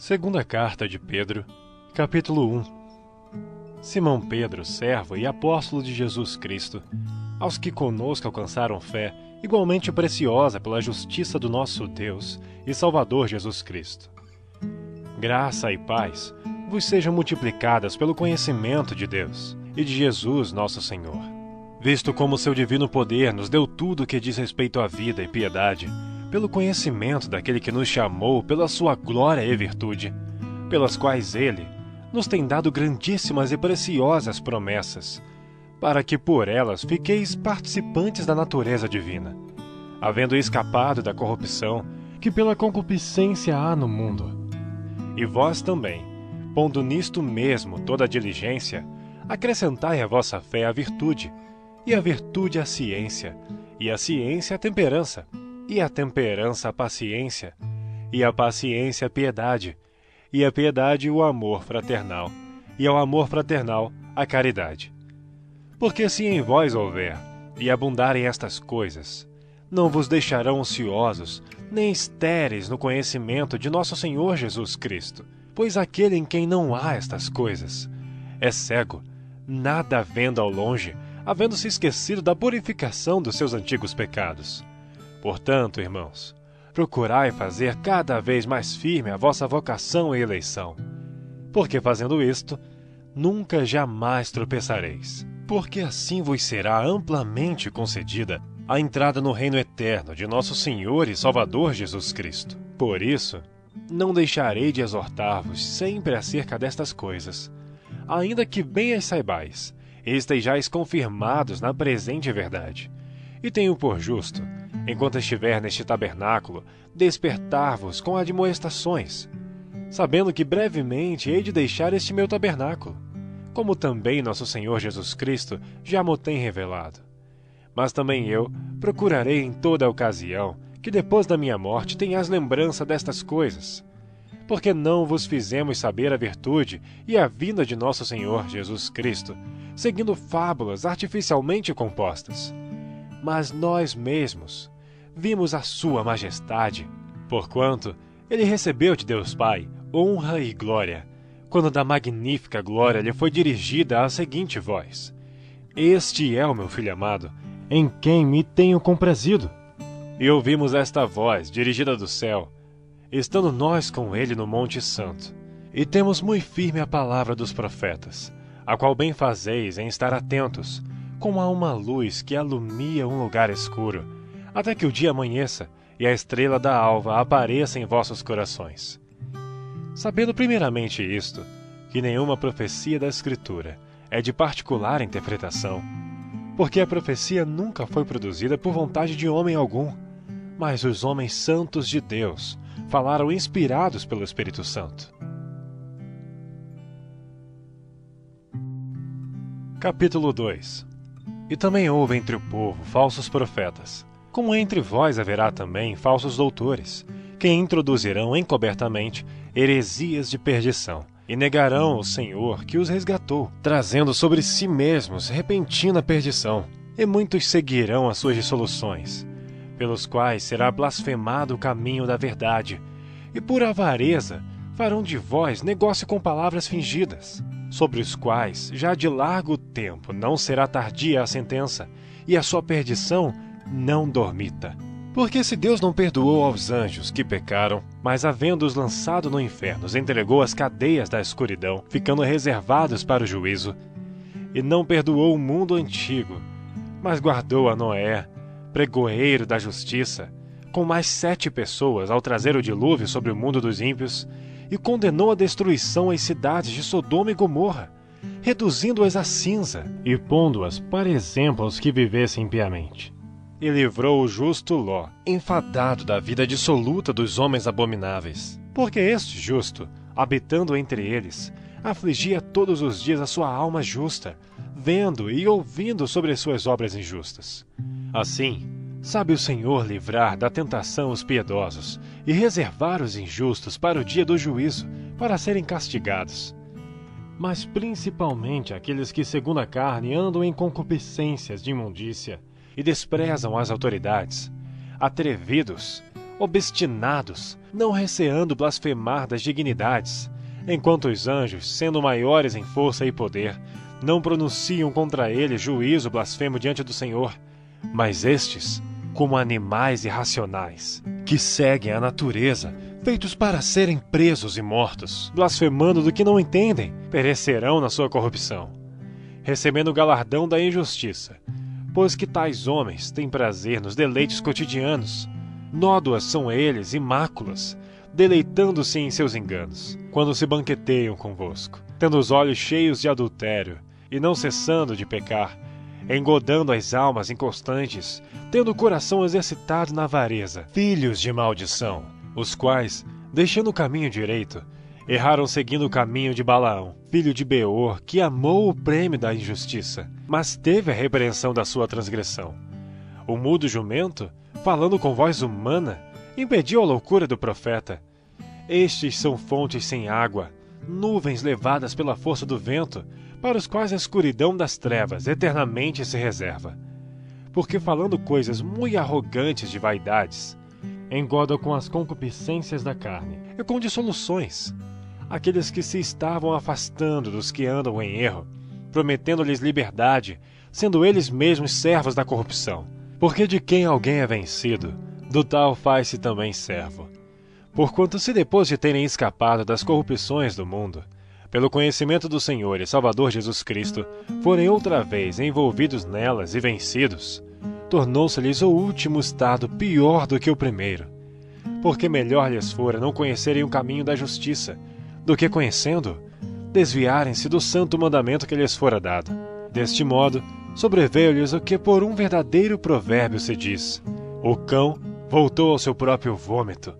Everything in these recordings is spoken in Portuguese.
Segunda Carta de Pedro, capítulo 1. Simão Pedro, servo e apóstolo de Jesus Cristo, aos que conosco alcançaram fé, igualmente preciosa pela justiça do nosso Deus e Salvador Jesus Cristo. Graça e paz vos sejam multiplicadas pelo conhecimento de Deus e de Jesus nosso Senhor, visto como seu divino poder nos deu tudo o que diz respeito à vida e piedade, pelo conhecimento daquele que nos chamou pela sua glória e virtude, pelas quais ele nos tem dado grandíssimas e preciosas promessas, para que por elas fiqueis participantes da natureza divina, havendo escapado da corrupção que pela concupiscência há no mundo. E vós também, pondo nisto mesmo toda a diligência, acrescentai à vossa fé a virtude, e a virtude a ciência, e a ciência a temperança, e a temperança a paciência, e a paciência a piedade, e a piedade o amor fraternal, e ao amor fraternal a caridade. Porque se em vós houver, e abundarem estas coisas, não vos deixarão ociosos, nem estéreis no conhecimento de nosso Senhor Jesus Cristo, pois aquele em quem não há estas coisas é cego, nada vendo ao longe, havendo-se esquecido da purificação dos seus antigos pecados. Portanto, irmãos, procurai fazer cada vez mais firme a vossa vocação e eleição, porque fazendo isto, nunca jamais tropeçareis, porque assim vos será amplamente concedida a entrada no reino eterno de nosso Senhor e Salvador Jesus Cristo. Por isso, não deixarei de exortar-vos sempre acerca destas coisas, ainda que bem as saibais, e estejais confirmados na presente verdade. E tenho por justo, enquanto estiver neste tabernáculo, despertar-vos com admoestações, sabendo que brevemente hei de deixar este meu tabernáculo, como também nosso Senhor Jesus Cristo já mo tem revelado. Mas também eu procurarei em toda a ocasião que depois da minha morte tenhais lembrança destas coisas, porque não vos fizemos saber a virtude e a vinda de nosso Senhor Jesus Cristo, seguindo fábulas artificialmente compostas, mas nós mesmos vimos a sua majestade, porquanto ele recebeu de Deus Pai honra e glória, quando da magnífica glória lhe foi dirigida a seguinte voz: Este é o meu Filho amado, em quem me tenho comprazido. E ouvimos esta voz dirigida do céu, estando nós com ele no Monte Santo, e temos muito firme a palavra dos profetas, a qual bem fazeis em estar atentos, como a uma luz que alumia um lugar escuro, até que o dia amanheça e a estrela da alva apareça em vossos corações. Sabendo primeiramente isto, que nenhuma profecia da Escritura é de particular interpretação, porque a profecia nunca foi produzida por vontade de homem algum, mas os homens santos de Deus falaram inspirados pelo Espírito Santo. Capítulo 2. E também houve entre o povo falsos profetas, como entre vós haverá também falsos doutores, que introduzirão encobertamente heresias de perdição, e negarão o Senhor que os resgatou, trazendo sobre si mesmos repentina perdição, e muitos seguirão as suas dissoluções, pelos quais será blasfemado o caminho da verdade, e por avareza farão de vós negócio com palavras fingidas, sobre os quais já de largo tempo não será tardia a sentença, e a sua perdição não dormita. Porque se Deus não perdoou aos anjos que pecaram, mas havendo-os lançado no inferno, os entregou às cadeias da escuridão, ficando reservados para o juízo, e não perdoou o mundo antigo, mas guardou a Noé, pregoeiro da justiça, com mais 7 pessoas ao trazer o dilúvio sobre o mundo dos ímpios, e condenou à destruição as cidades de Sodoma e Gomorra, reduzindo-as a cinza e pondo-as para exemplo aos que vivessem impiamente. E livrou o justo Ló, enfadado da vida dissoluta dos homens abomináveis, porque este justo, habitando entre eles, afligia todos os dias a sua alma justa, vendo e ouvindo sobre as suas obras injustas. Assim, sabe o Senhor livrar da tentação os piedosos e reservar os injustos para o dia do juízo, para serem castigados. Mas principalmente aqueles que segundo a carne andam em concupiscências de imundícia e desprezam as autoridades, atrevidos, obstinados, não receando blasfemar das dignidades, enquanto os anjos, sendo maiores em força e poder, não pronunciam contra eles juízo blasfemo diante do Senhor, mas estes, como animais irracionais, que seguem a natureza, feitos para serem presos e mortos, blasfemando do que não entendem, perecerão na sua corrupção, recebendo o galardão da injustiça, pois que tais homens têm prazer nos deleites cotidianos. Nódoas são eles e máculas, deleitando-se em seus enganos, quando se banqueteiam convosco, tendo os olhos cheios de adultério, e não cessando de pecar, engodando as almas inconstantes, tendo o coração exercitado na avareza, filhos de maldição, os quais, deixando o caminho direito, erraram seguindo o caminho de Balaão, filho de Beor, que amou o prêmio da injustiça, mas teve a repreensão da sua transgressão. O mudo jumento, falando com voz humana, impediu a loucura do profeta. Estes são fontes sem água, nuvens levadas pela força do vento, para os quais a escuridão das trevas eternamente se reserva. Porque falando coisas muito arrogantes de vaidades, engodam com as concupiscências da carne e com dissoluções aqueles que se estavam afastando dos que andam em erro, prometendo-lhes liberdade, sendo eles mesmos servos da corrupção. Porque de quem alguém é vencido, do tal faz-se também servo. Porquanto se depois de terem escapado das corrupções do mundo, pelo conhecimento do Senhor e Salvador Jesus Cristo, forem outra vez envolvidos nelas e vencidos, tornou-se-lhes o último estado pior do que o primeiro. Porque melhor lhes fora não conhecerem o caminho da justiça, do que conhecendo, desviarem-se do santo mandamento que lhes fora dado. Deste modo, sobreveio-lhes o que por um verdadeiro provérbio se diz: o cão voltou ao seu próprio vômito,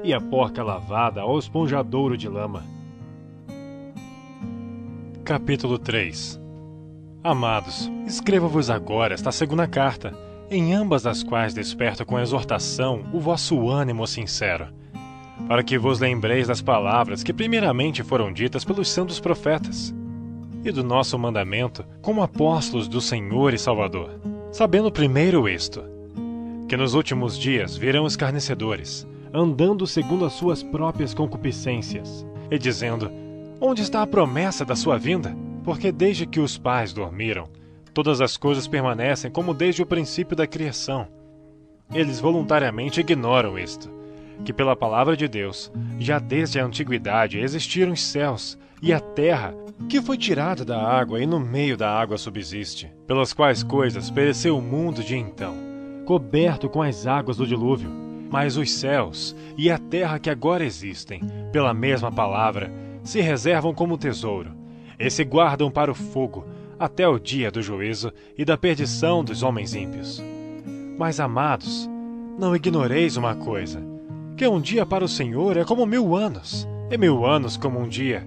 e a porca lavada ao esponjadouro de lama. Capítulo 3. Amados, escrevo-vos agora esta segunda carta, em ambas as quais desperto com exortação o vosso ânimo sincero, para que vos lembreis das palavras que primeiramente foram ditas pelos santos profetas, e do nosso mandamento como apóstolos do Senhor e Salvador, sabendo primeiro isto, que nos últimos dias virão escarnecedores, andando segundo as suas próprias concupiscências, e dizendo: onde está a promessa da sua vinda? Porque desde que os pais dormiram, todas as coisas permanecem como desde o princípio da criação. Eles voluntariamente ignoram isto, que pela palavra de Deus, já desde a antiguidade existiram os céus e a terra, que foi tirada da água e no meio da água subsiste, pelas quais coisas pereceu o mundo de então, coberto com as águas do dilúvio. Mas os céus e a terra que agora existem, pela mesma palavra, se reservam como tesouro, e se guardam para o fogo, até o dia do juízo e da perdição dos homens ímpios. Mas, amados, não ignoreis uma coisa, que um dia para o Senhor é como 1000 anos, e 1000 anos como um dia.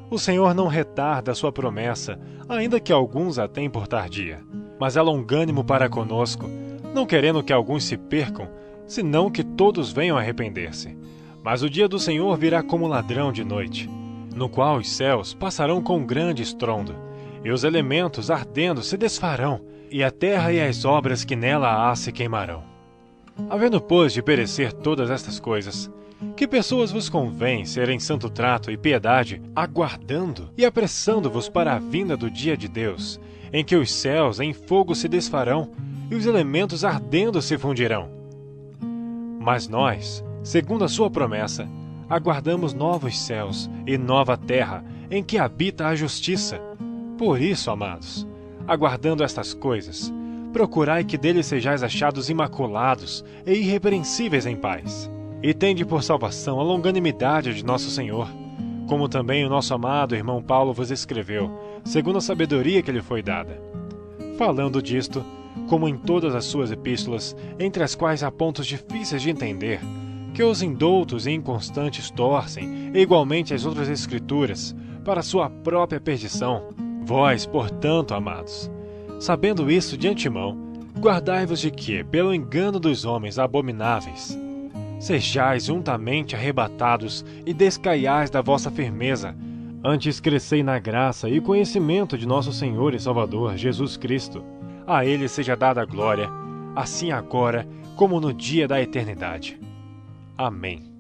O Senhor não retarda a sua promessa, ainda que alguns a tenham por tardia, mas é longânimo para conosco, não querendo que alguns se percam, senão que todos venham a arrepender-se. Mas o dia do Senhor virá como ladrão de noite, no qual os céus passarão com grande estrondo, e os elementos ardendo se desfarão, e a terra e as obras que nela há se queimarão. Havendo, pois, de perecer todas estas coisas, que pessoas vos convém ser em santo trato e piedade, aguardando e apressando-vos para a vinda do dia de Deus, em que os céus em fogo se desfarão, e os elementos ardendo se fundirão. Mas nós, segundo a sua promessa, aguardamos novos céus e nova terra, em que habita a justiça. Por isso, amados, aguardando estas coisas, procurai que dele sejais achados imaculados e irrepreensíveis em paz. E tende por salvação a longanimidade de nosso Senhor, como também o nosso amado irmão Paulo vos escreveu, segundo a sabedoria que lhe foi dada. Falando disto, como em todas as suas epístolas, entre as quais há pontos difíceis de entender, que os indoutos e inconstantes torcem, e igualmente as outras escrituras, para sua própria perdição. Vós, portanto, amados, sabendo isso de antemão, guardai-vos de que, pelo engano dos homens abomináveis, sejais juntamente arrebatados e descaiais da vossa firmeza. Antes crescei na graça e conhecimento de nosso Senhor e Salvador, Jesus Cristo. A Ele seja dada a glória, assim agora como no dia da eternidade. Amém.